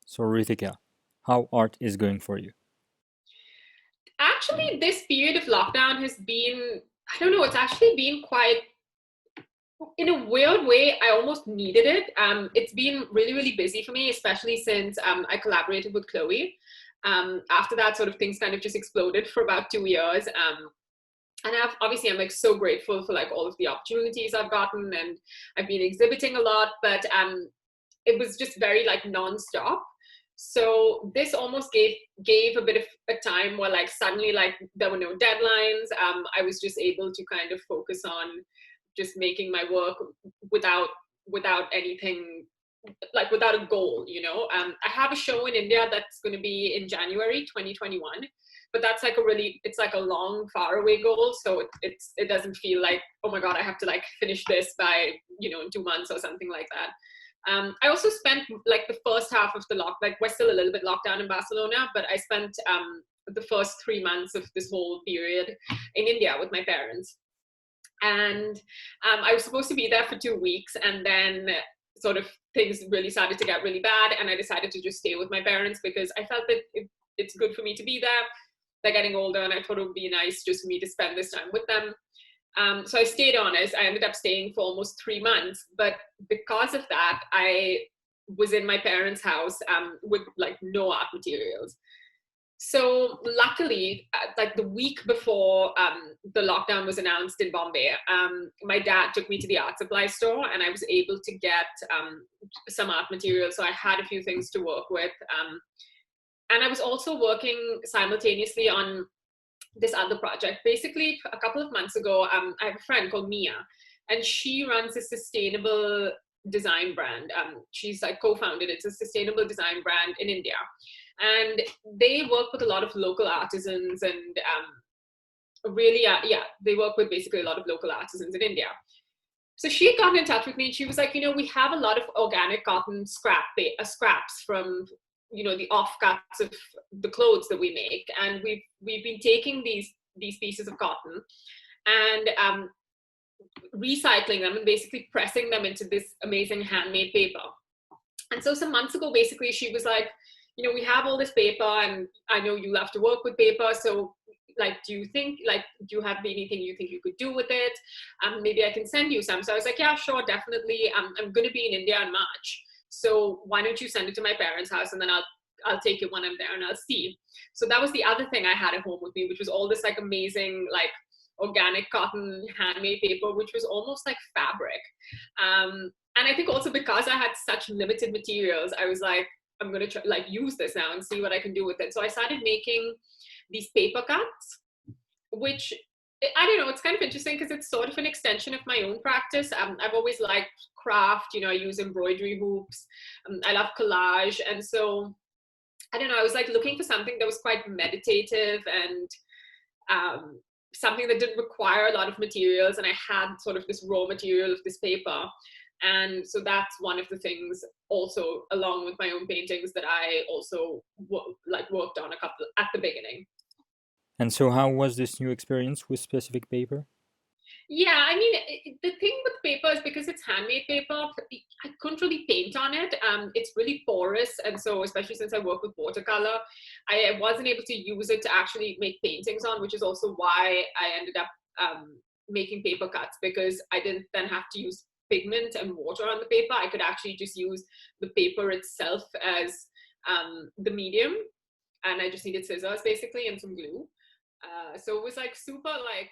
So, Rithika, how art is going for you? Actually, this period of lockdown has been, I don't know, it's actually been quite, in a weird way, I almost needed it. It's been really, really busy for me, especially since I collaborated with Chloe. After that, sort of things kind of just exploded for about 2 years. And I'm like so grateful for like all of the opportunities I've gotten, and I've been exhibiting a lot, but it was just very like non-stop. So this almost gave a bit of a time where like suddenly like there were no deadlines. I was just able to kind of focus on just making my work without without anything, like without a goal, I have a show in India that's going to be in January 2021, but that's like it's like a long far away goal, so it doesn't feel like, oh my god, I have to like finish this by in 2 months or something like that. I also spent like the first half of the like we're still a little bit locked down in Barcelona, but I spent the first 3 months of this whole period in India with my parents. And I was supposed to be there for 2 weeks, and then sort of things really started to get really bad, and I decided to just stay with my parents because I felt that it's good for me to be there. They're getting older, and I thought it would be nice just for me to spend this time with them. So I stayed on. I ended up staying for almost 3 months, but because of that, I was in my parents' house with like no art materials. So luckily, like the week before the lockdown was announced in Bombay, my dad took me to the art supply store, and I was able to get some art materials. So I had a few things to work with. And I was also working simultaneously on this other project. Basically, a couple of months ago, I have a friend called Mia, and she runs a sustainable design brand. She's like co-founded. It's a sustainable design brand in India, and they work with a lot of local artisans, and really, yeah, they work with basically a lot of local artisans in India. So she got in touch with me, and she was like, we have a lot of organic cotton scraps from the offcuts of the clothes that we make, and we've been taking these pieces of cotton and recycling them and basically pressing them into this amazing handmade paper. And so some months ago, basically, she was like, we have all this paper, and I know you love to work with paper. So, like, do you have anything you think you could do with it? Maybe I can send you some. So I was like, yeah, sure, definitely. I'm going to be in India in March. So why don't you send it to my parents' house, and then I'll take it when I'm there and I'll see. So that was the other thing I had at home with me, which was all this like amazing, like organic cotton handmade paper, which was almost like fabric. And I think also because I had such limited materials, I was like, I'm gonna try, like use this now and see what I can do with it. So I started making these paper cuts, which I don't know, it's kind of interesting because it's sort of an extension of my own practice. I've always liked craft, I use embroidery hoops, I love collage, and so I don't know, I was like looking for something that was quite meditative and something that didn't require a lot of materials, and I had sort of this raw material of this paper. And so that's one of the things also, along with my own paintings, that I also worked on a couple at the beginning. And so, how was this new experience with specific paper? Yeah, I mean, the thing with paper is because it's handmade paper, I couldn't really paint on it. It's really porous, and so especially since I work with watercolor, I wasn't able to use it to actually make paintings on, which is also why I ended up making paper cuts, because I didn't then have to use pigment and water on the paper. I could actually just use the paper itself as the medium, and I just needed scissors basically and some glue. So it was like super like